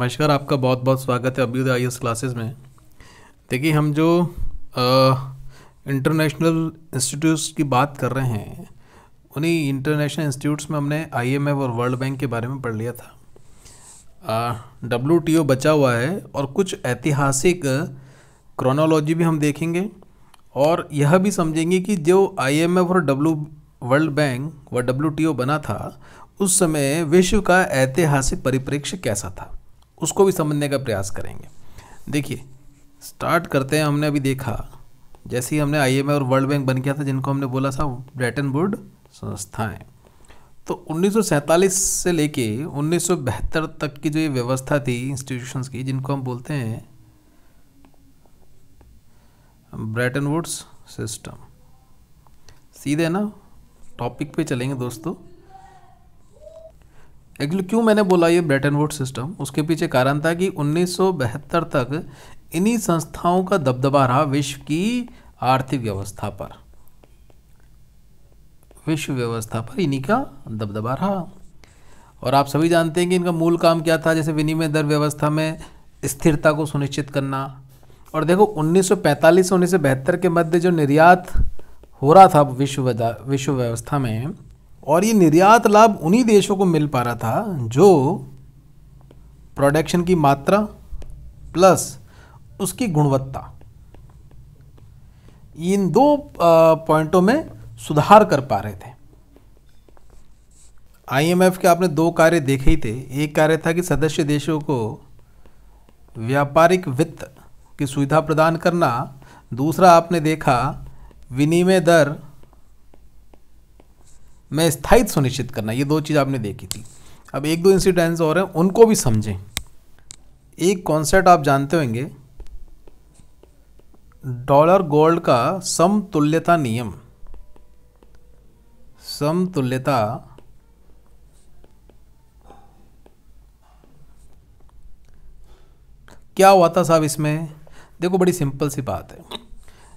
नमस्कार, आपका बहुत बहुत स्वागत है अभ्युदय आईएएस क्लासेस में। देखिए, हम जो इंटरनेशनल इंस्टीट्यूट्स की बात कर रहे हैं, उन्हीं इंटरनेशनल इंस्टीट्यूट्स में हमने आईएमएफ और वर्ल्ड बैंक के बारे में पढ़ लिया था। डब्ल्यूटीओ बचा हुआ है और कुछ ऐतिहासिक क्रोनोलॉजी भी हम देखेंगे और यह भी समझेंगे कि जो आईएमएफ और वर्ल्ड बैंक व डब्ल्यूटीओ बना था, उस समय विश्व का ऐतिहासिक परिप्रेक्ष्य कैसा था, उसको भी समझने का प्रयास करेंगे। देखिए, स्टार्ट करते हैं। हमने अभी देखा, जैसे ही हमने आईएमएफ और वर्ल्ड बैंक बन गया था, जिनको हमने बोला था ब्रेटन वुड संस्थाएं, तो 1947 से लेके 1972 तक की जो ये व्यवस्था थी इंस्टीट्यूशंस की, जिनको हम बोलते हैं ब्रेटन वुड्स सिस्टम। सीधे ना टॉपिक पे चलेंगे दोस्तों। एक्चुअली क्यों मैंने बोला ये ब्रेटन वुड्स सिस्टम, उसके पीछे कारण था कि 1972 तक इन्हीं संस्थाओं का दबदबा रहा विश्व की आर्थिक व्यवस्था पर। विश्व व्यवस्था पर इन्हीं का दबदबा रहा। और आप सभी जानते हैं कि इनका मूल काम क्या था, जैसे विनिमय दर व्यवस्था में स्थिरता को सुनिश्चित करना। और देखो, 1945 से 1972 के मध्य जो निर्यात हो रहा था विश्व व्यवस्था में, और ये निर्यात लाभ उन्हीं देशों को मिल पा रहा था जो प्रोडक्शन की मात्रा प्लस उसकी गुणवत्ता, इन दो पॉइंटों में सुधार कर पा रहे थे। आईएमएफ के आपने दो कार्य देखे ही थे। एक कार्य था कि सदस्य देशों को व्यापारिक वित्त की सुविधा प्रदान करना, दूसरा आपने देखा विनिमय दर में स्थायित्व सुनिश्चित करना। ये दो चीज़ आपने देखी थी। अब एक दो इंसिडेंट्स और हैं, उनको भी समझें। एक कॉन्सेप्ट आप जानते होंगे, डॉलर गोल्ड का समतुल्यता नियम। समतुल्यता क्या हुआ था साहब इसमें? देखो, बड़ी सिंपल सी बात है।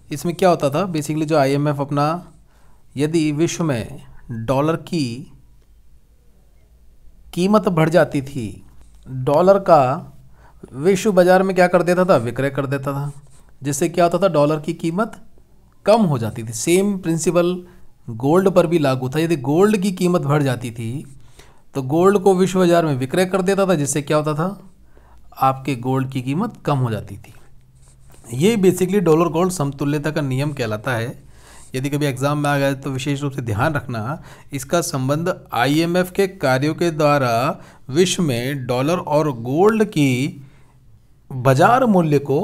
इसमें क्या होता था बेसिकली, जो आईएमएफ अपना, यदि विश्व में डॉलर की कीमत बढ़ जाती थी, डॉलर का विश्व बाजार में क्या कर देता था, विक्रय कर देता था, जिससे क्या होता था, डॉलर की कीमत कम हो जाती थी। सेम प्रिंसिपल गोल्ड पर भी लागू था। यदि गोल्ड की कीमत बढ़ जाती थी तो गोल्ड को विश्व बाजार में विक्रय कर देता था, जिससे क्या होता था, आपके गोल्ड की कीमत कम हो जाती थी। ये बेसिकली डॉलर गोल्ड समतुल्यता का नियम कहलाता है। यदि कभी एग्जाम में आ गया तो विशेष रूप से ध्यान रखना, इसका संबंध आईएमएफ के कार्यों के द्वारा विश्व में डॉलर और गोल्ड की बाजार मूल्य को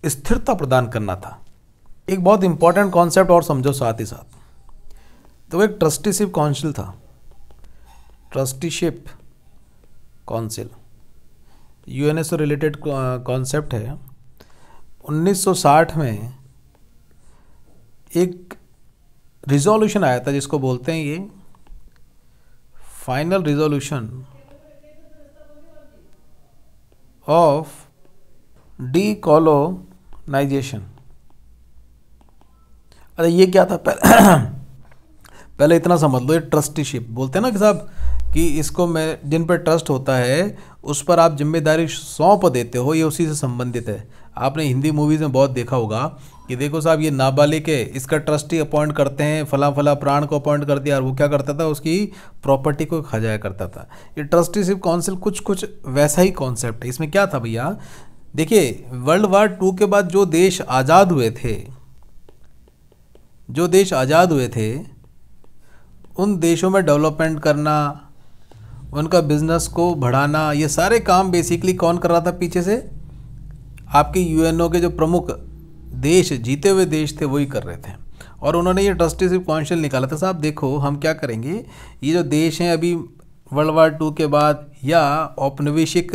स्थिरता प्रदान करना था। एक बहुत इंपॉर्टेंट कॉन्सेप्ट और समझो साथ ही साथ। तो एक ट्रस्टीशिप काउंसिल था। ट्रस्टीशिप काउंसिल यूएनए से रिलेटेड कॉन्सेप्ट है। 1960 में एक रिजोल्यूशन आया था, जिसको बोलते हैं ये फाइनल रिजोल्यूशन ऑफ डीकोलोनाइजेशन। अरे ये क्या था? पहले इतना समझ लो, ये ट्रस्टीशिप बोलते हैं ना कि साहब, कि इसको मैं, जिन पर ट्रस्ट होता है उस पर आप जिम्मेदारी सौंप देते हो, ये उसी से संबंधित है। आपने हिंदी मूवीज़ में बहुत देखा होगा कि देखो साहब, ये नाबालिग है, इसका ट्रस्टी अपॉइंट करते हैं, फला फला प्राण को अपॉइंट कर दिया, और वो क्या करता था, उसकी प्रॉपर्टी को खा जाया करता था। ये ट्रस्टीशिप काउंसिल कुछ वैसा ही कॉन्सेप्ट है। इसमें क्या था भैया, देखिए, वर्ल्ड वार 2 के बाद जो देश आज़ाद हुए थे, उन देशों में डेवलपमेंट करना, उनका बिजनेस को बढ़ाना, ये सारे काम बेसिकली कौन कर रहा था पीछे से? आपके यूएनओ के जो प्रमुख देश, जीते हुए देश थे, वही कर रहे थे। और उन्होंने ये ट्रस्टीशिप काउंसिल निकाला था। साहब देखो, हम क्या करेंगे, ये जो देश हैं अभी वर्ल्ड वार 2 के बाद, या औपनिवेशिक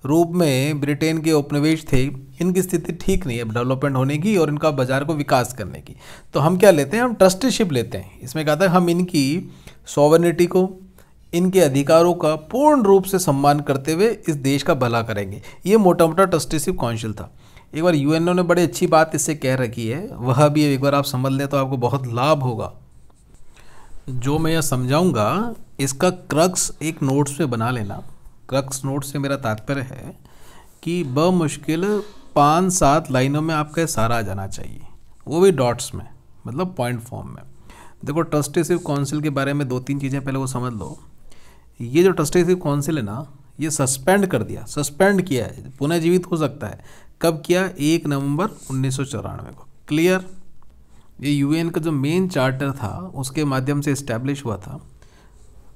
रूप में ब्रिटेन के उपनिवेश थे, इनकी स्थिति ठीक नहीं है डेवलपमेंट होने की और इनका बाजार को विकास करने की। तो हम क्या लेते हैं, हम ट्रस्टीशिप लेते हैं। इसमें कहता है हम इनकी सॉवरेनिटी को, इनके अधिकारों का पूर्ण रूप से सम्मान करते हुए इस देश का भला करेंगे। ये मोटा मोटा ट्रस्टीशिप काउंसिल था। एक बार यूएनओ ने बड़ी अच्छी बात इससे कह रखी है, वह भी एक बार आप समझ लें तो आपको बहुत लाभ होगा। जो मैं यह समझाऊंगा इसका क्रक्स एक नोट्स पे बना लेना। क्रक्स नोट्स से मेरा तात्पर्य है कि बमुश्किल 5-7 लाइनों में आपका सारा आ जाना चाहिए, वो भी डॉट्स में, मतलब पॉइंट फॉर्म में। देखो ट्रस्टीशिप काउंसिल के बारे में 2-3 चीज़ें पहले वो समझ लो। ये जो ट्रस्टीशिप काउंसिल है ना, ये सस्पेंड कर दिया, सस्पेंड किया है, पुनः जीवित हो सकता है। कब किया? 1 नवंबर 1994 को। क्लियर? ये यूएन का जो मेन चार्टर था उसके माध्यम से इस्टेब्लिश हुआ था,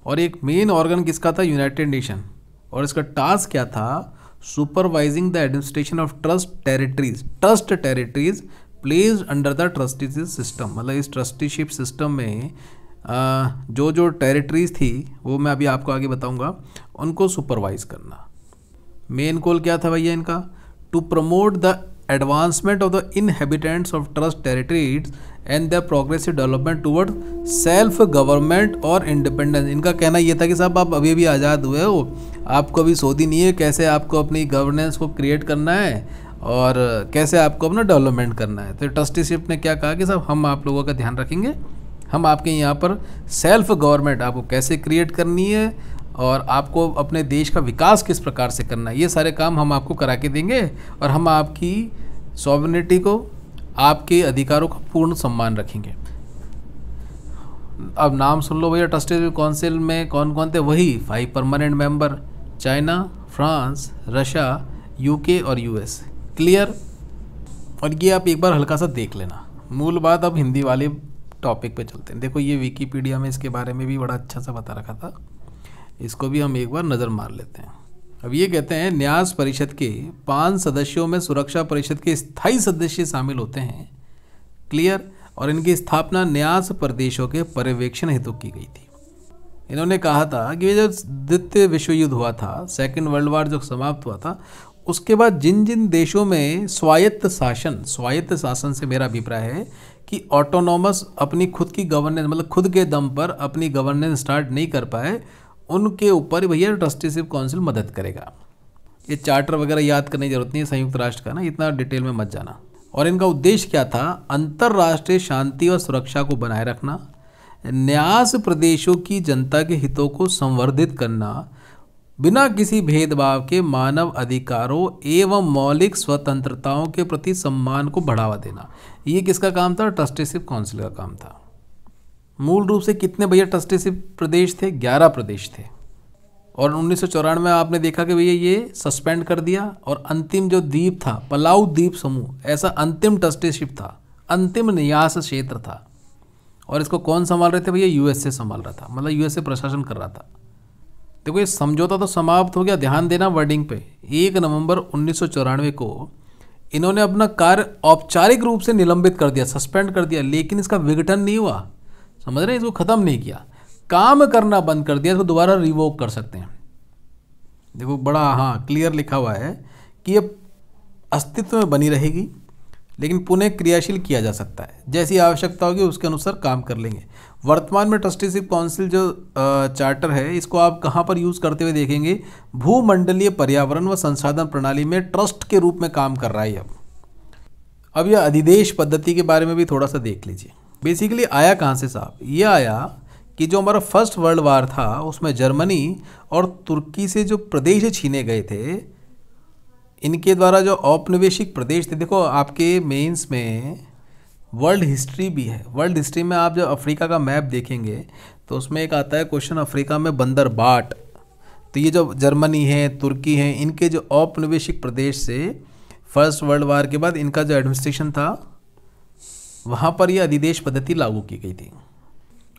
और एक मेन ऑर्गन किसका था? United nation. और इसका टास्क क्या था? Supervising the administration of trust territories placed under the trusteeship system. मतलब इस ट्रस्टीशिप सिस्टम में जो टेरिटरीज थी, वो मैं अभी आपको आगे बताऊंगा, उनको सुपरवाइज करना। मेन गोल क्या था भैया इनका? To promote the advancement of the inhabitants of trust territories and the progressive development toward self government और इंडिपेंडेंस। इनका कहना यह था कि साहब आप अभी अभी आज़ाद हुए हो, आपको अभी सोधी नहीं है कैसे आपको अपनी गवर्नेंस को क्रिएट करना है और कैसे आपको अपना डेवलपमेंट करना है। तो ट्रस्टीशिप ने क्या कहा कि साहब हम आप लोगों का ध्यान रखेंगे, हम आपके यहाँ पर सेल्फ गवर्नमेंट आपको कैसे क्रिएट करनी है और आपको अपने देश का विकास किस प्रकार से करना है, ये सारे काम हम आपको करा के देंगे, और हम आपकी सॉवरेनिटी को, आपके अधिकारों का पूर्ण सम्मान रखेंगे। अब नाम सुन लो भैया, ट्रस्टीशिप काउंसिल में कौन कौन थे? वही 5 permanent member, China, France, Russia, UK और यूएस। क्लियर? और ये आप एक बार हल्का सा देख लेना। मूल बात अब हिंदी वाले टॉपिक पे चलते हैं। देखो ये विकिपीडिया में इसके बारे में भी बड़ा अच्छा सा बता रखा था, इसको भी हम एक बार नज़र मार लेते हैं। अब ये कहते हैं न्यास परिषद के 5 सदस्यों में सुरक्षा परिषद के स्थायी सदस्य शामिल होते हैं। क्लियर? और इनकी स्थापना न्यास प्रदेशों के पर्यवेक्षण हेतु की गई थी। इन्होंने कहा था कि जो द्वितीय विश्व युद्ध हुआ था, सेकेंड वर्ल्ड वार जो समाप्त हुआ था, उसके बाद जिन जिन देशों में स्वायत्त शासन से मेरा अभिप्राय है कि ऑटोनॉमस अपनी खुद की गवर्नेंस, मतलब खुद के दम पर अपनी गवर्नेंस स्टार्ट नहीं कर पाए, उनके ऊपर भैया ट्रस्टीशिप काउंसिल मदद करेगा। ये चार्टर वगैरह याद करने की जरूरत नहीं है संयुक्त राष्ट्र का ना, इतना डिटेल में मत जाना। और इनका उद्देश्य क्या था? अंतर्राष्ट्रीय शांति और सुरक्षा को बनाए रखना, न्यास प्रदेशों की जनता के हितों को संवर्धित करना, बिना किसी भेदभाव के मानव अधिकारों एवं मौलिक स्वतंत्रताओं के प्रति सम्मान को बढ़ावा देना। ये किसका काम था? ट्रस्टीशिप काउंसिल का काम था। मूल रूप से कितने भैया ट्रस्टीशिप प्रदेश थे? 11 प्रदेश थे। और 1994 में आपने देखा कि भैया ये सस्पेंड कर दिया, और अंतिम जो द्वीप था पलाऊ द्वीप समूह, ऐसा अंतिम ट्रस्टीशिप था, अंतिम न्यास क्षेत्र था। और इसको कौन संभाल रहे थे भैया? यूएसए संभाल रहा था, मतलब यूएसए प्रशासन कर रहा था। देखो ये समझौता तो समाप्त हो गया, ध्यान देना वर्डिंग पे। 1 नवंबर 1994 को इन्होंने अपना कार्य औपचारिक रूप से निलंबित कर दिया, सस्पेंड कर दिया, लेकिन इसका विघटन नहीं हुआ, समझ रहे हैं? इसको खत्म नहीं किया, काम करना बंद कर दिया। इसको दोबारा रिवोक कर सकते हैं। देखो बड़ा क्लियर लिखा हुआ है कि ये अस्तित्व में बनी रहेगी, लेकिन पुनः क्रियाशील किया जा सकता है, जैसी आवश्यकता होगी उसके अनुसार काम कर लेंगे। वर्तमान में ट्रस्टीशिप काउंसिल जो चार्टर है, इसको आप कहाँ पर यूज़ करते हुए देखेंगे? भूमंडलीय पर्यावरण व संसाधन प्रणाली में ट्रस्ट के रूप में काम कर रहा है। अब यह अधिदेश पद्धति के बारे में भी थोड़ा सा देख लीजिए। बेसिकली आया कहाँ से साहब? ये आया कि जो हमारा फर्स्ट वर्ल्ड वार था उसमें जर्मनी और तुर्की से जो प्रदेश छीने गए थे, इनके द्वारा जो औपनिवेशिक प्रदेश थे, देखो आपके मेंस में वर्ल्ड हिस्ट्री भी है। वर्ल्ड हिस्ट्री में आप जब अफ्रीका का मैप देखेंगे तो उसमें एक आता है क्वेश्चन, अफ्रीका में बंदरबाट। तो ये जो जर्मनी है, तुर्की है, इनके जो औपनिवेशिक प्रदेश से फर्स्ट वर्ल्ड वार के बाद इनका जो एडमिनिस्ट्रेशन था, वहाँ पर ये अधिदेश पद्धति लागू की गई थी।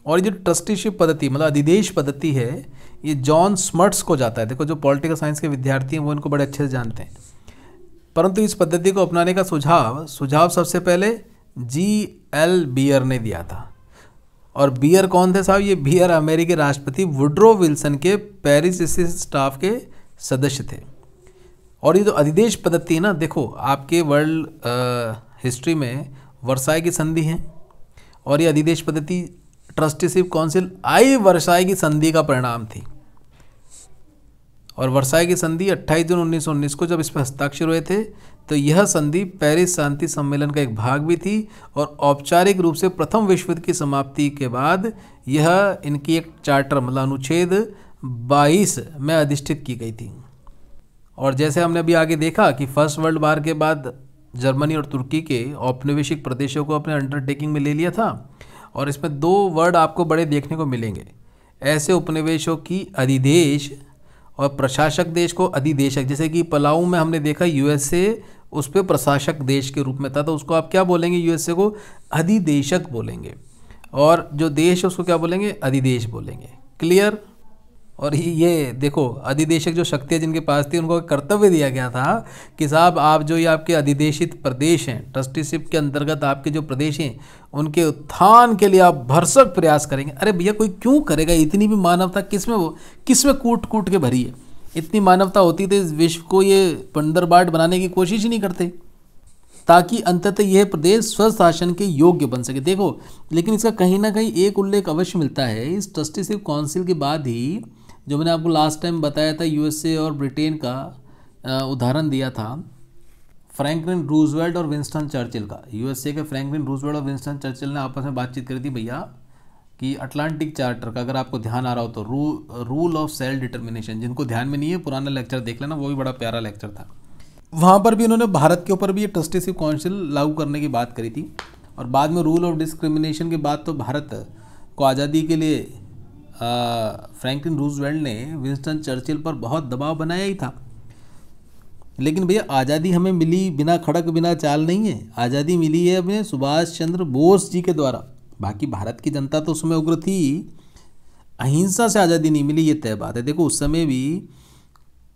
और ये जो ट्रस्टीशिप पद्धति मतलब अधिदेश पद्धति है, ये जॉन स्मर्ट्स को जाता है। देखो जो पॉलिटिकल साइंस के विद्यार्थी हैं वो इनको बड़े अच्छे से जानते हैं। परंतु इस पद्धति को अपनाने का सुझाव सबसे पहले G.L. बियर ने दिया था। और बियर कौन थे साहब? ये बियर अमेरिकी राष्ट्रपति वुड्रो विल्सन के पेरिस स्टाफ के सदस्य थे। और ये जो अधिदेश पद्धति है ना, देखो आपके वर्ल्ड हिस्ट्री में वर्साई की संधि है, और ये अधिदेश पद्धति ट्रस्टीशिप काउंसिल वर्साई की संधि का परिणाम थी। और वर्साई की संधि 28 जून 1919 को जब इस पर हस्ताक्षर हुए थे, तो यह संधि पेरिस शांति सम्मेलन का एक भाग भी थी। और औपचारिक रूप से प्रथम विश्व युद्ध की समाप्ति के बाद यह इनकी एक चार्टर मतलब अनुच्छेद 22 में अधिष्ठित की गई थी। और जैसे हमने अभी आगे देखा कि फर्स्ट वर्ल्ड वार के बाद जर्मनी और तुर्की के औपनिवेशिक प्रदेशों को अपने अंडरटेकिंग में ले लिया था। और इसमें दो वर्ड आपको बड़े देखने को मिलेंगे। ऐसे उपनिवेशों की अधिदेश और प्रशासक देश को अधिदेशक, जैसे कि पलाऊ में हमने देखा यूएसए उस पर प्रशासक देश के रूप में था, तो उसको आप क्या बोलेंगे, यूएसए को अधिदेशक बोलेंगे, और जो देश है उसको क्या बोलेंगे, अधिदेश बोलेंगे। क्लियर। और ये देखो अधिदेशक जो शक्तियाँ जिनके पास थी उनको कर्तव्य दिया गया था कि साहब आप जो ये आपके अधिदेशित प्रदेश हैं, ट्रस्टीशिप के अंतर्गत आपके जो प्रदेश हैं उनके उत्थान के लिए आप भरसक प्रयास करेंगे। अरे भैया कोई क्यों करेगा, इतनी भी मानवता किसमें कूट कूट के भरी है। इतनी मानवता होती तो इस विश्व को ये बंदरबाट बनाने की कोशिश ही नहीं करते, ताकि अंततः यह प्रदेश स्वशासन के योग्य बन सके। देखो लेकिन इसका कहीं ना कहीं एक उल्लेख अवश्य मिलता है इस ट्रस्टीशिप काउंसिल के बाद ही, जो मैंने आपको लास्ट टाइम बताया था यूएसए और ब्रिटेन का उदाहरण दिया था, फ्रैंकलिन रूजवेल्ट और विंस्टन चर्चिल का। यूएसए के फ्रैंकलिन रूजवेल्ट और विंस्टन चर्चिल ने आपस में बातचीत करी थी भैया कि अटलांटिक चार्टर का, अगर आपको ध्यान आ रहा हो तो, रूल ऑफ सेल्फ डिटर्मिनेशन, जिनको ध्यान में नहीं है पुराना लेक्चर देख लेना, वो भी बड़ा प्यारा लेक्चर था। वहाँ पर भी उन्होंने भारत के ऊपर भी ये ट्रस्टीशिप काउंसिल लागू करने की बात करी थी। और बाद में रूल ऑफ डिस्क्रिमिनेशन के बाद तो भारत को आज़ादी के लिए फ्रैंकलिन रूजवेल्ट ने विंस्टन चर्चिल पर बहुत दबाव बनाया ही था। लेकिन भैया आज़ादी हमें मिली बिना खड़क बिना चाल नहीं है, आज़ादी मिली है अपने सुभाष चंद्र बोस जी के द्वारा। बाकी भारत की जनता तो उसमें उग्र थी, अहिंसा से आज़ादी नहीं मिली, ये तय बात है। देखो उस समय भी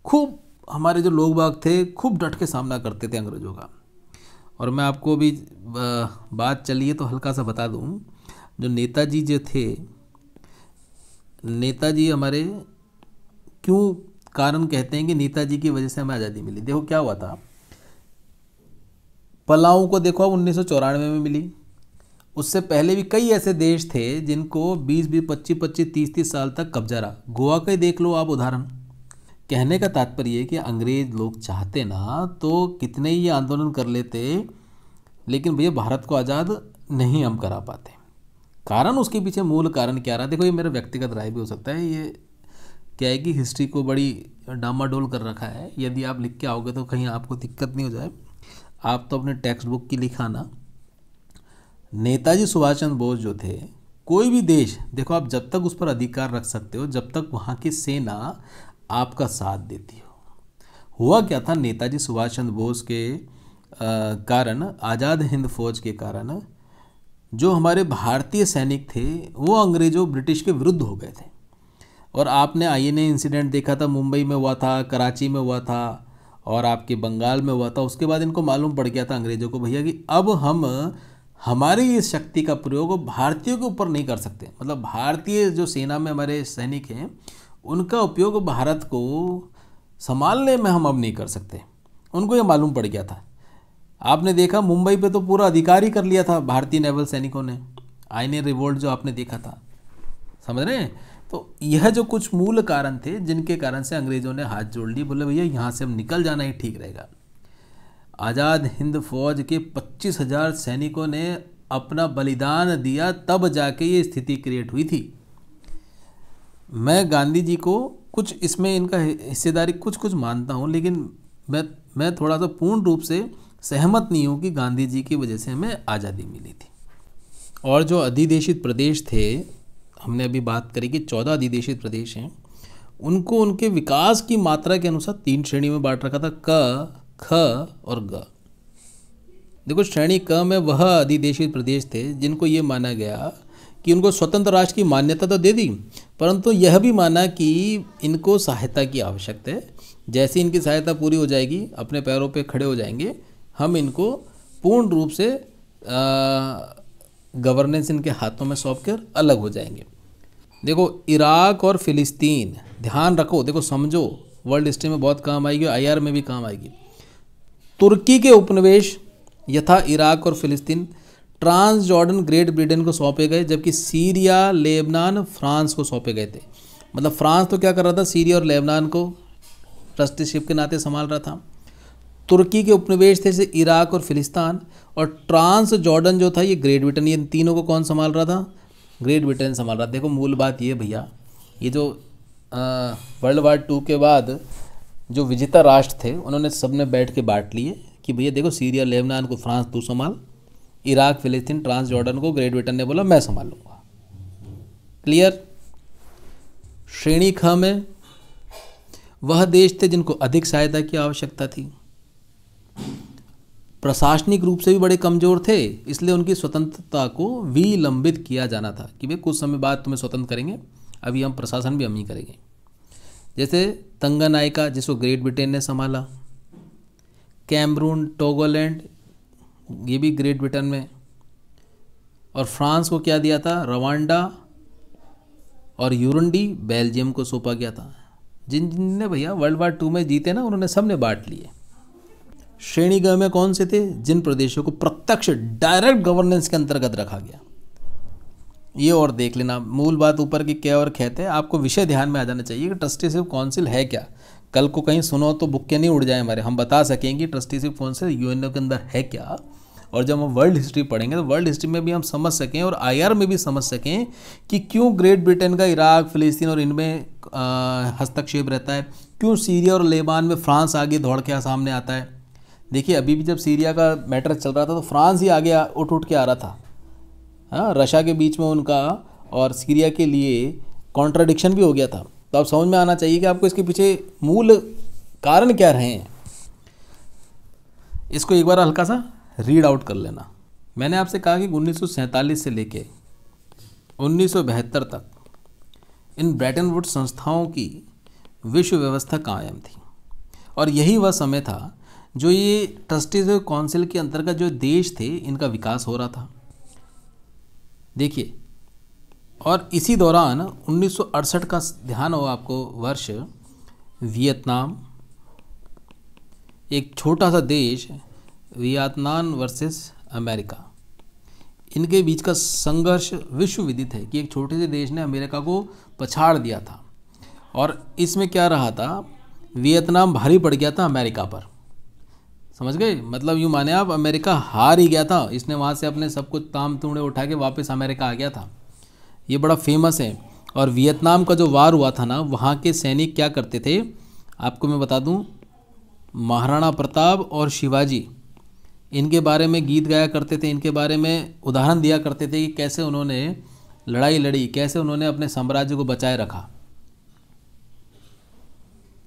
खूब हमारे जो लोग बाग थे खूब डट के सामना करते थे अंग्रेज़ों का। और मैं आपको भी बात चलिए तो हल्का सा बता दूं, जो नेताजी जो थे, नेताजी हमारे क्यों कारण कहते हैं कि नेताजी की वजह से हमें आज़ादी मिली। देखो क्या हुआ था, पलाऊ को देखो अब 1994 में मिली। उससे पहले भी कई ऐसे देश थे जिनको 20-20, 25-25, 30-30 साल तक कब्जा रहा। गोवा का ही देख लो आप उदाहरण। कहने का तात्पर्य है कि अंग्रेज लोग चाहते ना तो कितने ही आंदोलन कर लेते, लेकिन भैया भारत को आज़ाद नहीं हम करा पाते। कारण उसके पीछे मूल कारण क्या रहा, देखो ये मेरा व्यक्तिगत राय भी हो सकता है, ये क्या है कि हिस्ट्री को बड़ी डामाडोल कर रखा है। यदि आप लिख के आओगे तो कहीं आपको दिक्कत नहीं हो जाए, आप तो अपने टेक्स्ट बुक की लिखाना। नेताजी सुभाष चंद्र बोस जो थे, कोई भी देश देखो आप जब तक उस पर अधिकार रख सकते हो, जब तक वहाँ की सेना आपका साथ देती हो। हुआ क्या था, नेताजी सुभाष चंद्र बोस के कारण, आज़ाद हिंद फौज के कारण जो हमारे भारतीय सैनिक थे वो अंग्रेज़ों ब्रिटिश के विरुद्ध हो गए थे। और आपने आईएनए इंसिडेंट देखा था, मुंबई में हुआ था, कराची में हुआ था और आपके बंगाल में हुआ था। उसके बाद इनको मालूम पड़ गया था अंग्रेज़ों को भैया कि अब हम हमारी इस शक्ति का प्रयोग भारतीयों के ऊपर नहीं कर सकते। मतलब भारतीय जो सेना में हमारे सैनिक हैं उनका उपयोग भारत को संभालने में हम अब नहीं कर सकते। उनको ये मालूम पड़ गया था। आपने देखा मुंबई पे तो पूरा अधिकार ही कर लिया था भारतीय नेवल सैनिकों ने, आईएनए रिवोल्ट जो आपने देखा था, समझ रहे हैं। तो यह जो कुछ मूल कारण थे जिनके कारण से अंग्रेज़ों ने हाथ जोड़ लिए, बोले भैया यहाँ से हम निकल जाना ही ठीक रहेगा। आज़ाद हिंद फौज के 25,000 सैनिकों ने अपना बलिदान दिया, तब जाके ये स्थिति क्रिएट हुई थी। मैं गांधी जी को कुछ इसमें इनका हिस्सेदारी कुछ मानता हूँ, लेकिन मैं थोड़ा सा पूर्ण रूप से सहमत नहीं हूँ कि गांधी जी की वजह से हमें आज़ादी मिली थी। और जो अधिदेशित प्रदेश थे, हमने अभी बात करी कि 14 अधिदेशित प्रदेश हैं, उनको उनके विकास की मात्रा के अनुसार 3 श्रेणी में बांट रखा था, क, ख और ग। देखो श्रेणी क में वह अधिदेशित प्रदेश थे जिनको ये माना गया कि उनको स्वतंत्र राष्ट्र की मान्यता तो दे दी, परंतु यह भी माना कि इनको सहायता की आवश्यकता है। जैसे इनकी सहायता पूरी हो जाएगी, अपने पैरों पे खड़े हो जाएंगे, हम इनको पूर्ण रूप से गवर्नेंस इनके हाथों में सौंप कर अलग हो जाएंगे। देखो इराक और फ़िलिस्तीन, ध्यान रखो, देखो समझो, वर्ल्ड हिस्ट्री में बहुत काम आएगी, आईआर में भी काम आएगी। तुर्की के उपनिवेश यथा इराक और फ़िलिस्तीन ट्रांस जॉर्डन ग्रेट ब्रिटेन को सौंपे गए, जबकि सीरिया लेबनान फ्रांस को सौंपे गए थे। मतलब फ्रांस तो क्या कर रहा था, सीरिया और लेबनान को ट्रस्टीशिप के नाते संभाल रहा था। तुर्की के उपनिवेश थे जैसे इराक और फ़िलिस्तीन, और ट्रांस जॉर्डन जो था ये ग्रेट ब्रिटेन। ये तीनों को कौन संभाल रहा था, ग्रेट ब्रिटेन संभाल रहा था। देखो मूल बात ये भैया, ये जो वर्ल्ड वार 2 के बाद जो विजेता राष्ट्र थे उन्होंने सबने बैठ के बांट लिए कि भैया देखो, सीरिया लेबनान को फ्रांस तू संभाल, इराक फिलिस्तीन ट्रांस जॉर्डन को ग्रेट ब्रिटेन ने बोला मैं संभाल लूँगा। क्लियर। श्रेणी ख में वह देश थे जिनको अधिक सहायता की आवश्यकता थी, प्रशासनिक रूप से भी बड़े कमज़ोर थे, इसलिए उनकी स्वतंत्रता को विलंबित किया जाना था कि भाई कुछ समय बाद तुम्हें स्वतंत्र करेंगे, अभी हम प्रशासन भी हम ही करेंगे। जैसे तंगानाइका जिसको ग्रेट ब्रिटेन ने संभाला, कैमरून, टोगोलैंड ये भी ग्रेट ब्रिटेन में, और फ्रांस को क्या दिया था, रवांडा और यूरुंडी बेल्जियम को सौंपा गया था। जिनने भैया वर्ल्ड वार 2 में जीते ना, उन्होंने सबने बांट लिए। श्रेणी ग में कौन से थे, जिन प्रदेशों को प्रत्यक्ष डायरेक्ट गवर्नेंस के अंतर्गत रखा गया। ये और देख लेना, मूल बात ऊपर की क्या और कहते हैं, आपको विषय ध्यान में आ जाना चाहिए कि ट्रस्टीशिप काउंसिल है क्या। कल को कहीं सुनो तो बुक्के नहीं उड़ जाए हमारे, हम बता सकेंगे ट्रस्टीशिप काउंसिल यूएनओ के अंदर है क्या। और जब हम वर्ल्ड हिस्ट्री पढ़ेंगे तो वर्ल्ड हिस्ट्री में भी हम समझ सकें और आईआर में भी समझ सकें कि क्यों ग्रेट ब्रिटेन का इराक, फिलिस्तीन और इनमें हस्तक्षेप रहता है, क्यों सीरिया और लेबान में फ्रांस आगे दौड़ के सामने आता है। देखिए अभी भी जब सीरिया का मैटर चल रहा था तो फ्रांस ही आगे उठ के आ रहा था। हाँ, रशिया के बीच में उनका और सीरिया के लिए कॉन्ट्राडिक्शन भी हो गया था। तो अब समझ में आना चाहिए कि आपको इसके पीछे मूल कारण क्या रहे हैं। इसको एक बार हल्का सा रीड आउट कर लेना। मैंने आपसे कहा कि 1947 से लेके 1972 तक इन ब्रेटन वुड्स संस्थाओं की विश्व व्यवस्था कायम थी, और यही वह समय था जो ये ट्रस्टीज काउंसिल के अंतर्गत जो देश थे इनका विकास हो रहा था। देखिए, और इसी दौरान 1968 का ध्यान हो आपको वर्ष, वियतनाम एक छोटा सा देश, वियतनाम वर्सेस अमेरिका, इनके बीच का संघर्ष विश्व विदित है कि एक छोटे से देश ने अमेरिका को पछाड़ दिया था। और इसमें क्या रहा था, वियतनाम भारी पड़ गया था अमेरिका पर। समझ गए, मतलब यूँ माने आप, अमेरिका हार ही गया था, इसने वहाँ से अपने सब कुछ ताम तूड़े उठा के वापस अमेरिका आ गया था। ये बड़ा फेमस है। और वियतनाम का जो वार हुआ था ना, वहाँ के सैनिक क्या करते थे आपको मैं बता दूँ, महाराणा प्रताप और शिवाजी इनके बारे में गीत गाया करते थे, इनके बारे में उदाहरण दिया करते थे कि कैसे उन्होंने लड़ाई लड़ी, कैसे उन्होंने अपने साम्राज्य को बचाए रखा।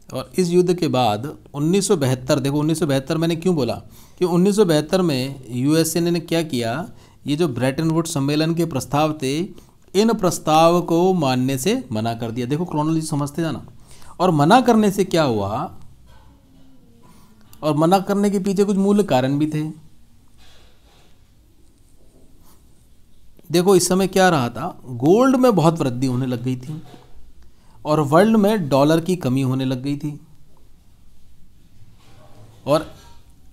और इस युद्ध के बाद 1972, देखो 1972 मैंने क्यों बोला कि 1972 में यूएसए ने क्या किया, ये जो ब्रेटन वुड्स सम्मेलन के प्रस्ताव थे, इन प्रस्ताव को मानने से मना कर दिया। देखो क्रोनोलॉजी समझते जाना। और मना करने से क्या हुआ, और मना करने के पीछे कुछ मूल कारण भी थे। देखो इस समय क्या रहा था, गोल्ड में बहुत वृद्धि होने लग गई थी और वर्ल्ड में डॉलर की कमी होने लग गई थी। और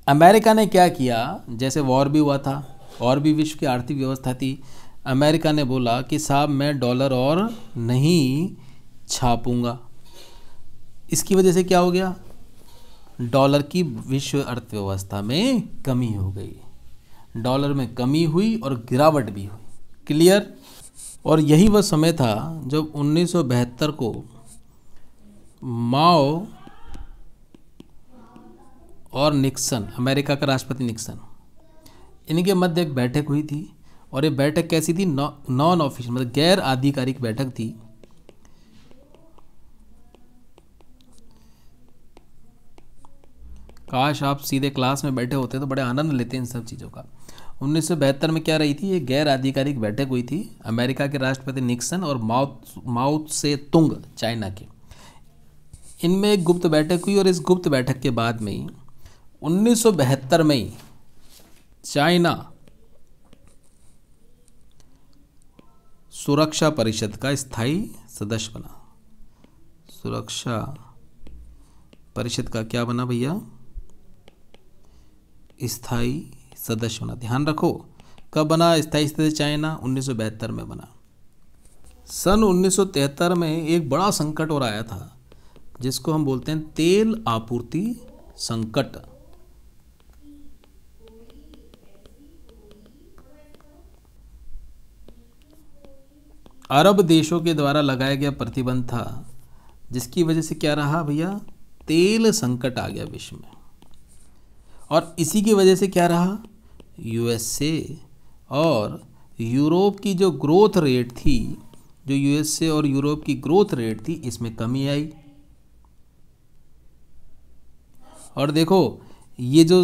अमेरिका ने क्या किया, जैसे वॉर भी हुआ था और भी विश्व की आर्थिक व्यवस्था थी, अमेरिका ने बोला कि साहब मैं डॉलर और नहीं छापूंगा। इसकी वजह से क्या हो गया, डॉलर की विश्व अर्थव्यवस्था में कमी हो गई, डॉलर में कमी हुई और गिरावट भी हुई। क्लियर। और यही वह समय था जब 1972 को माओ और निक्सन, अमेरिका का राष्ट्रपति निक्सन, इनके मध्य एक बैठक हुई थी। और ये बैठक कैसी थी, नॉन ऑफिशियल, मतलब गैर आधिकारिक बैठक थी। काश आप सीधे क्लास में बैठे होते तो बड़े आनंद लेते इन सब चीज़ों का। 1972 में क्या रही थी, ये गैर आधिकारिक बैठक हुई थी अमेरिका के राष्ट्रपति निक्सन और माओ से तुंग चाइना के, इनमें एक गुप्त बैठक हुई। और इस गुप्त बैठक के बाद में ही 1972 में ही चाइना सुरक्षा परिषद का स्थायी सदस्य बना। सुरक्षा परिषद का क्या बना भैया, स्थायी सदस्य बना। ध्यान रखो कब बना स्थायी सदस्य चाइना, 1972 में बना। सन 1973 में एक बड़ा संकट और आया था जिसको हम बोलते हैं तेल आपूर्ति संकट। अरब देशों के द्वारा लगाया गया प्रतिबंध था, जिसकी वजह से क्या रहा भैया, तेल संकट आ गया विश्व में। और इसी की वजह से क्या रहा, यूएसए और यूरोप की जो ग्रोथ रेट थी, जो यूएसए और यूरोप की ग्रोथ रेट थी, इसमें कमी आई। और देखो ये जो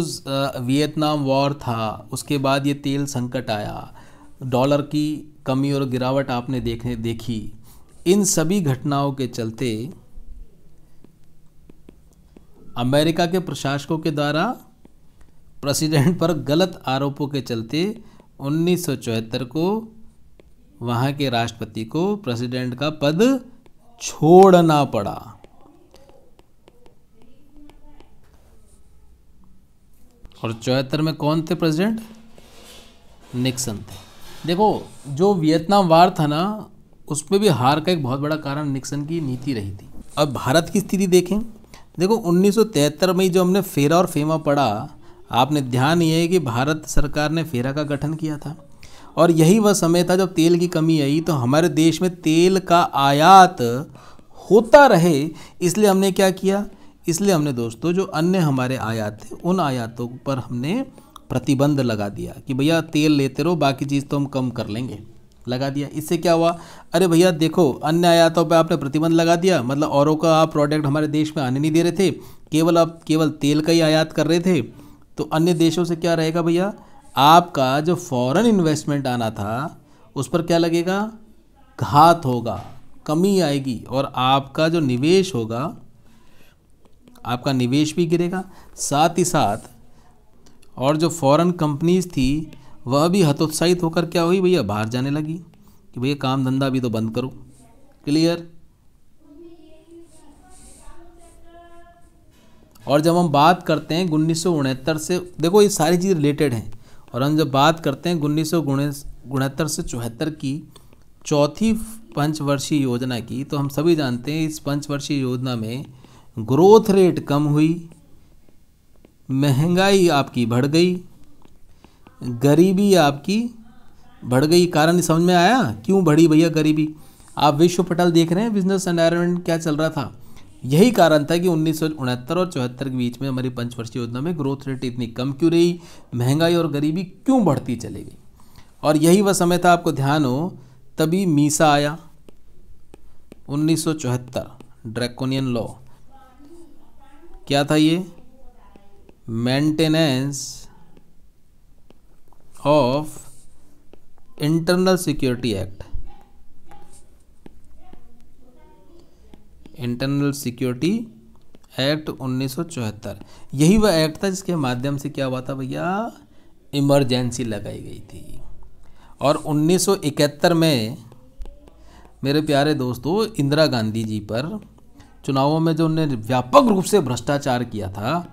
वियतनाम वॉर था, उसके बाद ये तेल संकट आया, डॉलर की कमी और गिरावट आपने देखी। इन सभी घटनाओं के चलते अमेरिका के प्रशासकों के द्वारा प्रेसिडेंट पर गलत आरोपों के चलते 1974 को वहाँ के राष्ट्रपति को प्रेसिडेंट का पद छोड़ना पड़ा। और 74 में कौन थे प्रेसिडेंट, निक्सन थे। देखो जो वियतनाम वार था ना, उसमें भी हार का एक बहुत बड़ा कारण निक्सन की नीति रही थी। अब भारत की स्थिति देखें, देखो 1973 में जो हमने फेरा और फेमा पढ़ा, आपने ध्यान ये है कि भारत सरकार ने फेरा का गठन किया था, और यही वह समय था जब तेल की कमी आई, तो हमारे देश में तेल का आयात होता रहे, इसलिए हमने क्या किया, इसलिए हमने दोस्तों जो अन्य हमारे आयात थे उन आयातों पर हमने प्रतिबंध लगा दिया कि भैया तेल लेते रहो, बाकी चीज़ तो हम कम कर लेंगे, लगा दिया। इससे क्या हुआ, अरे भैया देखो अन्य आयातों पे आपने प्रतिबंध लगा दिया, मतलब औरों का आप प्रोडक्ट हमारे देश में आने नहीं दे रहे थे, केवल तेल का ही आयात कर रहे थे, तो अन्य देशों से क्या रहेगा भैया, आपका जो फॉरेन इन्वेस्टमेंट आना था उस पर क्या लगेगा, घात होगा, कमी आएगी, और आपका जो निवेश होगा, आपका निवेश भी गिरेगा, साथ ही साथ और जो फॉरेन कंपनीज थी वह भी हतोत्साहित होकर क्या हुई भैया, बाहर जाने लगी कि भैया काम धंधा भी तो बंद करो। क्लियर। और जब हम बात करते हैं 1969 से, देखो ये सारी चीज़ रिलेटेड हैं, और हम जब बात करते हैं 1969 से 74 की चौथी पंचवर्षीय योजना की, तो हम सभी जानते हैं इस पंचवर्षीय योजना में ग्रोथ रेट कम हुई, महंगाई आपकी बढ़ गई, गरीबी आपकी बढ़ गई। कारण समझ में आया क्यों बढ़ी भैया गरीबी? आप विश्व पटल देख रहे हैं, बिजनेस एनवायरनमेंट क्या चल रहा था, यही कारण था कि 1969 और 74 के बीच में हमारी पंचवर्षीय योजना में ग्रोथ रेट इतनी कम क्यों रही, महंगाई और गरीबी क्यों बढ़ती चली गई। और यही वह समय था, आपको ध्यान हो, तभी मीसा आया 1974, ड्रैकोनियन लॉ। क्या था ये, maintenance of internal security act, internal security act 1974। यही वह एक्ट था जिसके माध्यम से क्या हुआ था भैया, इमरजेंसी लगाई गई थी। और 1971 में मेरे प्यारे दोस्तों इंदिरा गांधी जी पर चुनावों में जो उन्होंने व्यापक रूप से भ्रष्टाचार किया था,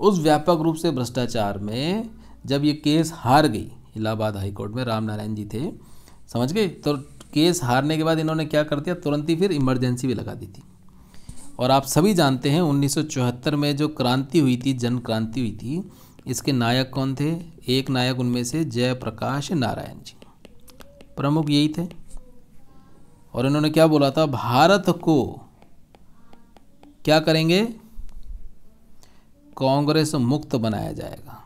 उस व्यापक रूप से भ्रष्टाचार में जब ये केस हार गई इलाहाबाद हाई कोर्ट में, राम नारायण जी थे, समझ गए, तो केस हारने के बाद इन्होंने क्या कर दिया, तुरंत ही फिर इमरजेंसी भी लगा दी थी। और आप सभी जानते हैं 1974 में जो क्रांति हुई थी, जन क्रांति हुई थी, इसके नायक कौन थे, एक नायक उनमें से जयप्रकाश नारायण जी, प्रमुख यही थे। और इन्होंने क्या बोला था, भारत को क्या करेंगे, कांग्रेस मुक्त बनाया जाएगा।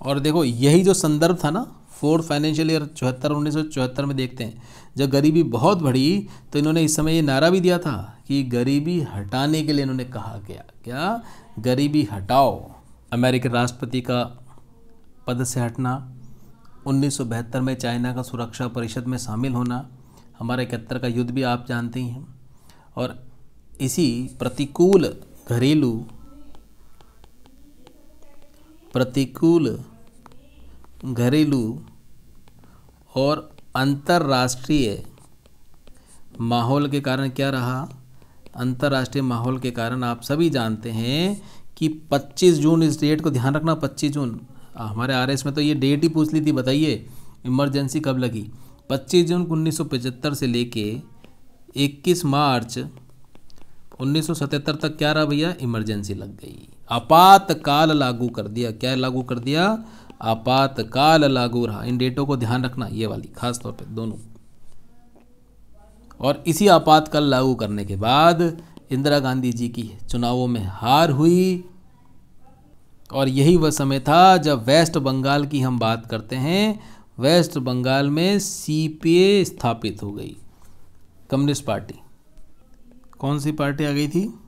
और देखो यही जो संदर्भ था ना, फोर्थ फाइनेंशियल ईयर 1974 में देखते हैं, जब गरीबी बहुत बढ़ी तो इन्होंने इस समय ये नारा भी दिया था कि गरीबी हटाने के लिए इन्होंने कहा क्या गरीबी हटाओ। अमेरिकी राष्ट्रपति का पद से हटना, 1972 में चाइना का सुरक्षा परिषद में शामिल होना, हमारा 71 का युद्ध भी आप जानते ही हैं। और इसी प्रतिकूल घरेलू और अंतर्राष्ट्रीय माहौल के कारण क्या रहा, अंतर्राष्ट्रीय माहौल के कारण आप सभी जानते हैं कि 25 जून, इस डेट को ध्यान रखना, 25 जून, हमारे आरएस में तो ये डेट ही पूछ ली थी, बताइए इमरजेंसी कब लगी। 25 जून 1975 से लेके 21 मार्च 1977 तक क्या रहा भैया, इमरजेंसी लग गई, आपातकाल लागू कर दिया। क्या लागू कर दिया, आपातकाल लागू रहा। इन डेटों को ध्यान रखना, ये वाली खास तौर पे दोनों। और इसी आपातकाल लागू करने के बाद इंदिरा गांधी जी की चुनावों में हार हुई। और यही वह समय था जब वेस्ट बंगाल की हम बात करते हैं, वेस्ट बंगाल में सीपीए स्थापित हो गई, कम्युनिस्ट पार्टी। कौन सी पार्टी आ गई थी?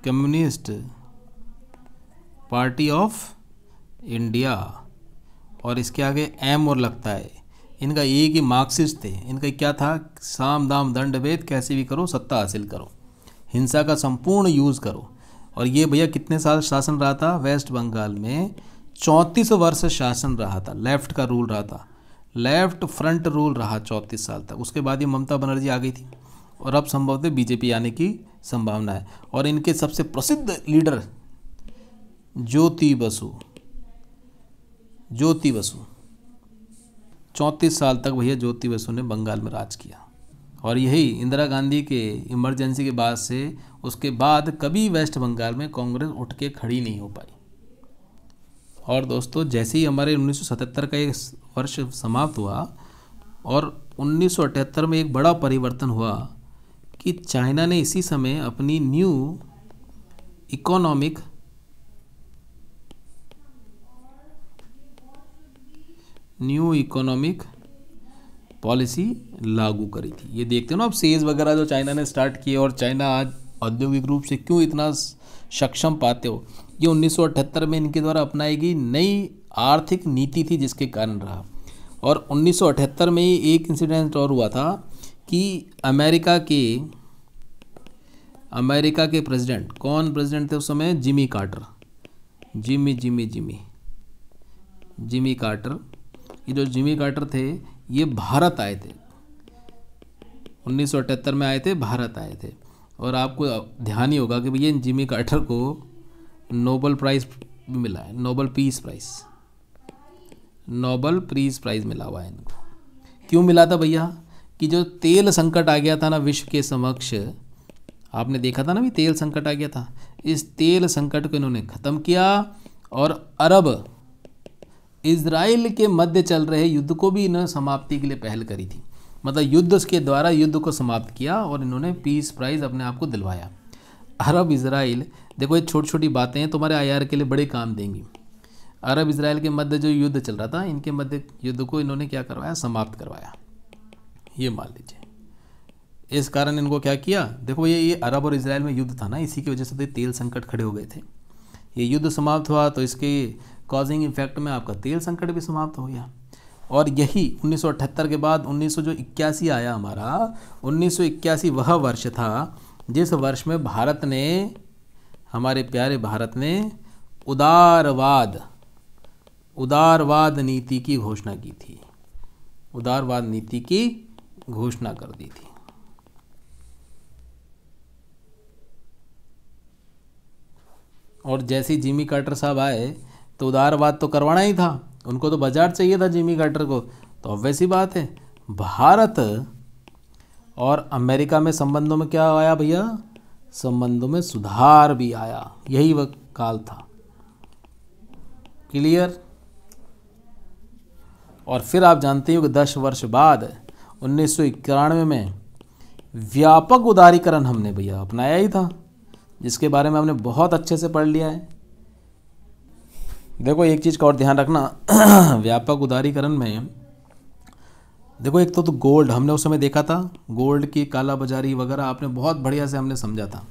Communist party of India. और इसके आगे एम और लगता है। इनका एक ही मार्क्सिस्ट थे। इनका क्या था? साम दाम दंड भेद कैसे भी करो सत्ता हासिल करो, हिंसा का संपूर्ण यूज़ करो। और ये भैया कितने साल शासन रहा था वेस्ट बंगाल में? 34 वर्ष शासन रहा था। लेफ्ट का रूल रहा था, लेफ्ट फ्रंट रूल रहा 34 साल तक। उसके बाद ही ममता बनर्जी आ गई थी और अब संभवतः बीजेपी आने की संभावना है। और इनके सबसे प्रसिद्ध लीडर ज्योति बसु। 34 साल तक भैया ज्योति बसु ने बंगाल में राज किया। और यही इंदिरा गांधी के इमरजेंसी के बाद से उसके बाद कभी वेस्ट बंगाल में कांग्रेस उठ के खड़ी नहीं हो पाई। और दोस्तों, जैसे ही हमारे 1977 का एक वर्ष समाप्त हुआ और 1978 में एक बड़ा परिवर्तन हुआ कि चाइना ने इसी समय अपनी न्यू इकोनॉमिक पॉलिसी लागू करी थी। ये देखते हो ना, अब सेज वगैरह जो चाइना ने स्टार्ट किए, और चाइना आज औद्योगिक रूप से क्यों इतना सक्षम पाते हो, ये 1978 में इनके द्वारा अपनाई गई नई आर्थिक नीति थी जिसके कारण रहा। और 1978 में ही एक इंसिडेंट और हुआ था कि अमेरिका के प्रेसिडेंट, कौन प्रेसिडेंट थे उस समय? Jimmy Carter. Jimmy Carter. ये जो जिमी कार्टर थे ये भारत आए थे, 1978 में आए थे, भारत आए थे। और आपको ध्यान ही होगा कि भैया जिमी कार्टर को नोबेल प्राइज़ भी मिला है, नोबेल पीस प्राइज़ मिला हुआ है इनको। क्यों मिला था भैया? कि जो तेल संकट आ गया था ना विश्व के समक्ष, आपने देखा था ना भी तेल संकट आ गया था, इस तेल संकट को इन्होंने ख़त्म किया और अरब इजराइल के मध्य चल रहे युद्ध को भी इन्होंने समाप्ति के लिए पहल करी थी। मतलब युद्ध के द्वारा युद्ध को समाप्त किया और इन्होंने पीस प्राइज़ अपने आप को दिलवाया। अरब इजराइल, देखो ये छोटी छोटी बातें हैं, तुम्हारे आईआर के लिए बड़े काम देंगी। अरब इजराइल के मध्य जो युद्ध चल रहा था, इनके मध्य युद्ध को इन्होंने क्या करवाया? समाप्त करवाया। ये मान लीजिए, इस कारण इनको क्या किया? देखो ये अरब और इजराइल में युद्ध था ना, इसी की वजह से तो तेल संकट खड़े हो गए थे। ये युद्ध समाप्त हुआ तो इसके कॉजिंग इफेक्ट में आपका तेल संकट भी समाप्त हो गया। और यही 1978 के बाद 1981 आया हमारा। 1981 वह वर्ष था जिस वर्ष में भारत ने, हमारे प्यारे भारत ने उदारवाद नीति की घोषणा की थी। उदारवाद नीति की घोषणा कर दी थी। और जैसे ही जिमी कार्टर साहब आए तो उदारवाद तो करवाना ही था, उनको तो बाजार चाहिए था जिमी कार्टर को। तो अब वैसी बात है, भारत और अमेरिका में संबंधों में क्या आया भैया? संबंधों में सुधार भी आया। यही वह काल था। क्लियर? और फिर आप जानते हो कि 10 वर्ष बाद 1991 में व्यापक उदारीकरण हमने भैया अपनाया ही था, जिसके बारे में हमने बहुत अच्छे से पढ़ लिया है। देखो एक चीज़ का और ध्यान रखना व्यापक उदारीकरण में, देखो एक तो गोल्ड हमने उस समय देखा था, गोल्ड की काला बाजारी वगैरह आपने बहुत बढ़िया से हमने समझा था।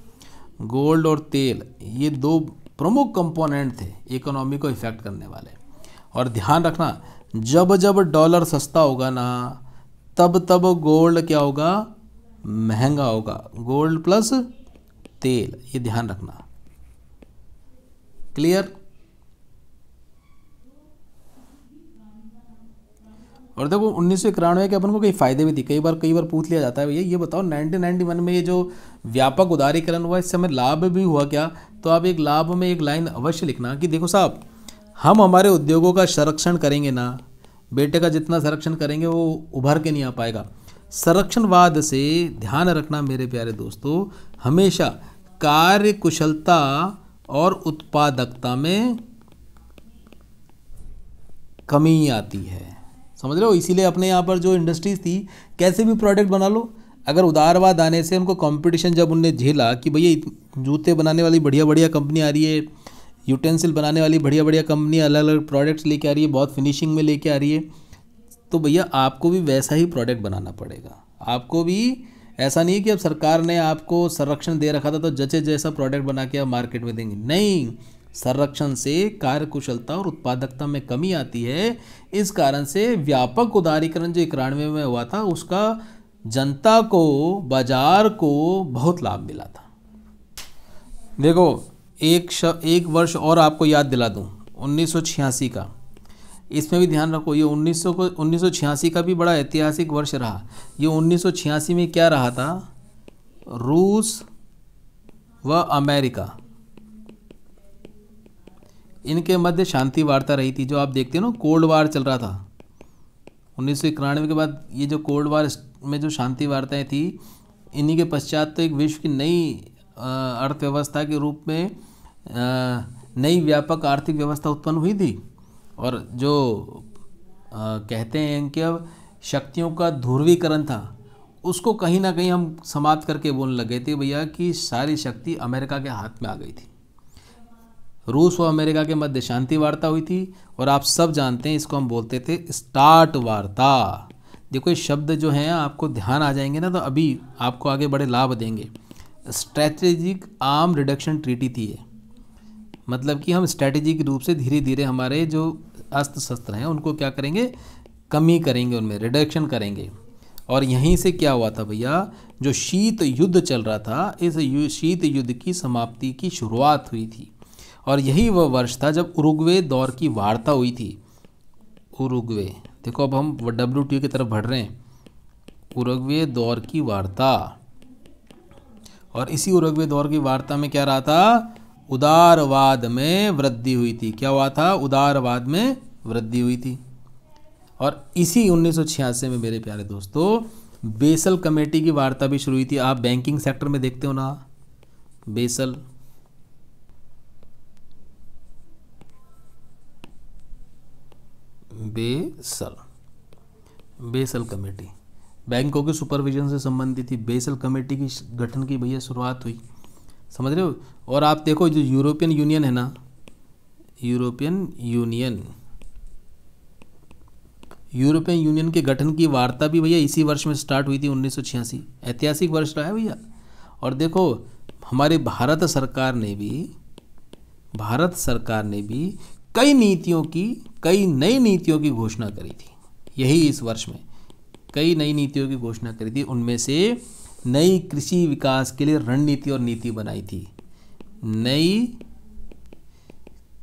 गोल्ड और तेल ये दो प्रमुख कंपोनेंट थे इकोनॉमी को इफेक्ट करने वाले। और ध्यान रखना, जब जब डॉलर सस्ता होगा ना, तब तब गोल्ड क्या होगा? महंगा होगा। गोल्ड प्लस तेल, ये ध्यान रखना। क्लियर? और देखो 1991 के अपन को कई फ़ायदे भी थे। कई बार पूछ लिया जाता है भैया ये बताओ 1991 में ये जो व्यापक उदारीकरण हुआ इससे हमें लाभ भी हुआ क्या? तो आप एक लाभ में एक लाइन अवश्य लिखना कि देखो साहब, हम हमारे उद्योगों का संरक्षण करेंगे ना, बेटे का जितना संरक्षण करेंगे वो उभर के नहीं आ पाएगा। संरक्षणवाद से ध्यान रखना मेरे प्यारे दोस्तों, हमेशा कार्य कुशलता और उत्पादकता में कमी आती है। समझ रहे हो? इसीलिए अपने यहाँ पर जो इंडस्ट्रीज थी, कैसे भी प्रोडक्ट बना लो, अगर उदारवाद आने से उनको कंपटीशन जब उनने झेला कि भैया जूते बनाने वाली बढ़िया बढ़िया कंपनी आ रही है, यूटेंसिल बनाने वाली बढ़िया बढ़िया कंपनी अलग अलग प्रोडक्ट्स लेके आ रही है, बहुत फिनिशिंग में लेके आ रही है, तो भैया आपको भी वैसा ही प्रोडक्ट बनाना पड़ेगा। आपको भी ऐसा नहीं है कि अब सरकार ने आपको संरक्षण दे रखा था तो जचे जैसा प्रोडक्ट बना के आप मार्केट में देंगे, नहीं। संरक्षण से कार्यकुशलता और उत्पादकता में कमी आती है। इस कारण से व्यापक उदारीकरण जो 91 में हुआ था, उसका जनता को, बाजार को बहुत लाभ मिला था। देखो, एक वर्ष और आपको याद दिला दूं, 1986 का, इसमें भी ध्यान रखो, ये 1986 का भी बड़ा ऐतिहासिक वर्ष रहा। ये 1986 में क्या रहा था, रूस व अमेरिका, इनके मध्य शांति वार्ता रही थी। जो आप देखते हो ना, कोल्ड वार चल रहा था 1991 के बाद, ये जो कोल्ड वार में जो शांति वार्ताएं थी, इन्हीं के पश्चात तो एक विश्व की नई अर्थव्यवस्था के रूप में नई व्यापक आर्थिक व्यवस्था उत्पन्न हुई थी। और जो कहते हैं कि अब शक्तियों का ध्रुवीकरण था, उसको कहीं ना कहीं हम समाप्त करके बोलने लगे थे भैया कि सारी शक्ति अमेरिका के हाथ में आ गई थी। रूस और अमेरिका के मध्य शांति वार्ता हुई थी, और आप सब जानते हैं इसको हम बोलते थे स्टार्ट वार्ता। देखो, ये शब्द जो हैं आपको ध्यान आ जाएंगे ना, तो अभी आपको आगे बड़े लाभ देंगे। स्ट्रैटेजिक आर्म रिडक्शन ट्रीटी थी ये, मतलब कि हम स्ट्रैटेजिक रूप से धीरे धीरे हमारे जो अस्त्र शस्त्र हैं उनको क्या करेंगे, कमी करेंगे, उनमें रिडक्शन करेंगे। और यहीं से क्या हुआ था भैया, जो शीत युद्ध चल रहा था, इस शीत युद्ध की समाप्ति की शुरुआत हुई थी। और यही वह वर्ष था जब उरुग्वे दौर की वार्ता हुई थी। उरुग्वे, देखो अब हम WTO की तरफ बढ़ रहे हैं। उरुग्वे दौर की वार्ता, और इसी उरुग्वे दौर की वार्ता में क्या रहा था, उदारवाद में वृद्धि हुई थी। क्या हुआ था, उदारवाद में वृद्धि हुई थी। और इसी 1986 में मेरे प्यारे दोस्तों, बेसल कमेटी की वार्ता भी शुरू हुई थी। आप बैंकिंग सेक्टर में देखते हो ना, बेसल बेसल बेसल कमेटी बैंकों के सुपरविजन से संबंधित थी। बेसल कमेटी की गठन की भैया शुरुआत हुई, समझ रहे हो? और आप देखो, जो यूरोपियन यूनियन है ना, यूरोपियन यूनियन के गठन की वार्ता भी भैया इसी वर्ष में स्टार्ट हुई थी, 1986। ऐतिहासिक वर्ष रहा है भैया। और देखो, हमारे भारत सरकार ने भी कई नई नीतियों की घोषणा करी थी। यही इस वर्ष में कई नई नीतियों की घोषणा करी थी। उनमें से नई कृषि विकास के लिए रणनीति और नीति बनाई थी। नई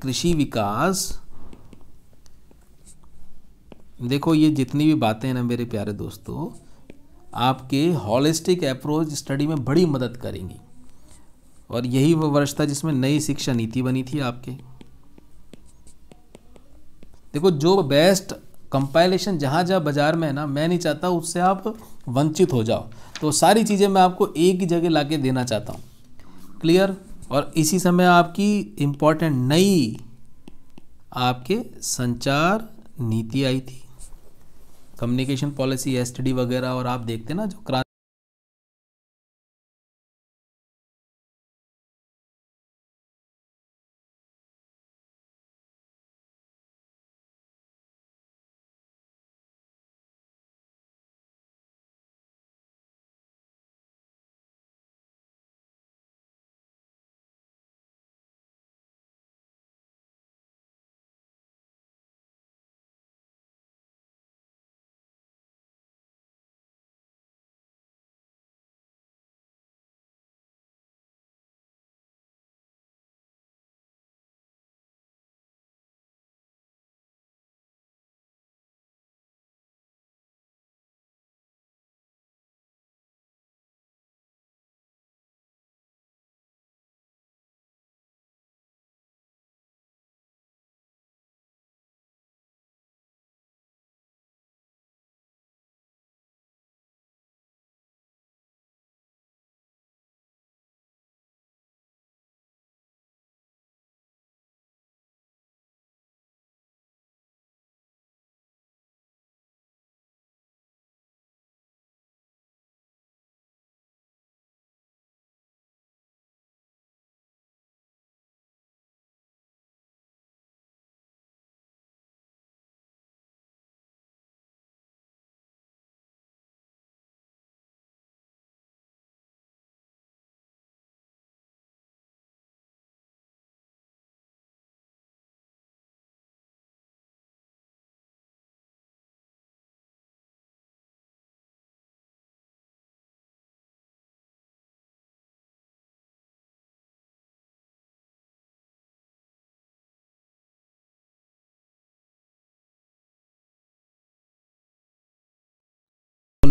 कृषि विकास, देखो ये जितनी भी बातें हैं ना मेरे प्यारे दोस्तों, आपके हॉलिस्टिक अप्रोच स्टडी में बड़ी मदद करेंगी। और यही वो वर्ष था जिसमें नई शिक्षा नीति बनी थी आपके। देखो, जो बेस्ट कंपाइलेशन जहाँ जहाँ बाजार में है ना, मैं नहीं चाहता उससे आप वंचित हो जाओ। तो सारी चीज़ें मैं आपको एक ही जगह लाके देना चाहता हूँ, क्लियर? और इसी समय आपकी इम्पोर्टेंट नई आपके संचार नीति आई थी, कम्युनिकेशन पॉलिसी, STD वगैरह। और आप देखते ना, जो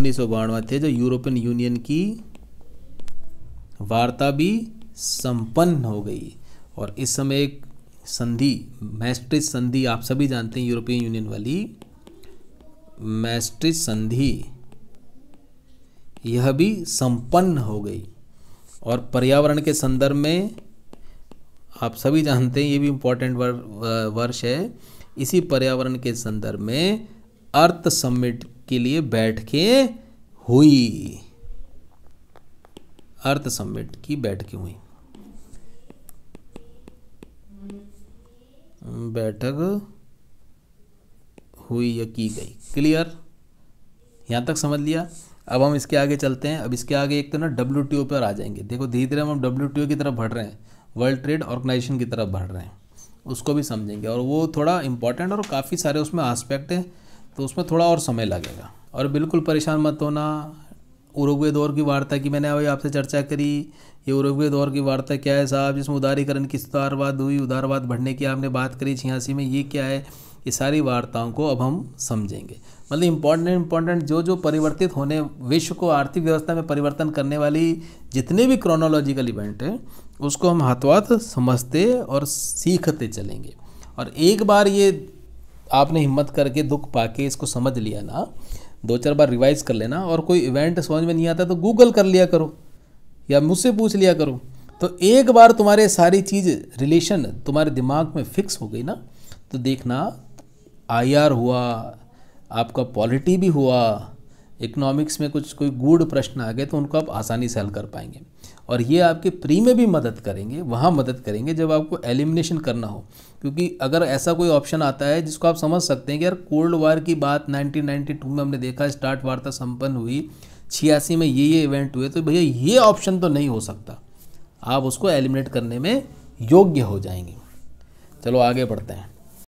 1992 थे, जो यूरोपियन यूनियन की वार्ता भी संपन्न हो गई। और इस समय एक संधि, मैस्ट्रिच संधि, आप सभी जानते हैं यूरोपियन यूनियन वाली मैस्ट्रिच संधि, यह भी संपन्न हो गई। और पर्यावरण के संदर्भ में आप सभी जानते हैं, ये भी इम्पोर्टेंट वर्ष है। इसी पर्यावरण के संदर्भ में अर्थ समिट के लिए बैठकें हुई, अर्थ समिट की बैठकें हुई, बैठक हुई या की गई। क्लियर, यहाँ तक समझ लिया। अब हम इसके आगे चलते हैं। अब इसके आगे एक तो ना WTO पर आ जाएंगे। देखो धीरे धीरे हम WTO की तरफ बढ़ रहे हैं, वर्ल्ड ट्रेड ऑर्गेनाइजेशन की तरफ बढ़ रहे हैं, उसको भी समझेंगे। और वो थोड़ा इम्पॉर्टेंट और काफ़ी सारे उसमें आस्पेक्ट हैं, तो उसमें थोड़ा और समय लगेगा। और बिल्कुल परेशान मत होना। उरुग्वे दौर की वार्ता की मैंने अभी आपसे चर्चा करी। ये उरुग्वे दौर की वार्ता क्या है साहब, जिसमें उदारीकरण की सुधारवाद हुई, उदारवाद बढ़ने की आपने बात करी 86 में, ये क्या है, ये सारी वार्ताओं को अब हम समझेंगे। मतलब इम्पॉर्टेंट जो परिवर्तित होने, विश्व को आर्थिक व्यवस्था में परिवर्तन करने वाली जितने भी क्रोनोलॉजिकल इवेंट हैं, उसको हम हाथों हाथ समझते और सीखते चलेंगे। और एक बार ये आपने हिम्मत करके दुख पाके इसको समझ लिया ना, 2-4 बार रिवाइज कर लेना। और कोई इवेंट समझ में नहीं आता तो गूगल कर लिया करो या मुझसे पूछ लिया करो। तो एक बार तुम्हारे सारी चीज़ रिलेशन तुम्हारे दिमाग में फिक्स हो गई ना, तो देखना IR हुआ, आपका पॉलिटी भी हुआ, इकोनॉमिक्स में कोई गूढ़ प्रश्न आ गए तो उनको आप आसानी से हल कर पाएंगे। और ये आपके प्री में भी मदद करेंगे, वहाँ मदद करेंगे जब आपको एलिमिनेशन करना हो। क्योंकि अगर ऐसा कोई ऑप्शन आता है जिसको आप समझ सकते हैं कि यार कोल्ड वार की बात 1992 में हमने देखा, स्टार्ट वार्ता संपन्न हुई, 86 में ये इवेंट हुए, तो भैया ये ऑप्शन तो नहीं हो सकता, आप उसको एलिमिनेट करने में योग्य हो जाएंगे। चलो आगे बढ़ते हैं।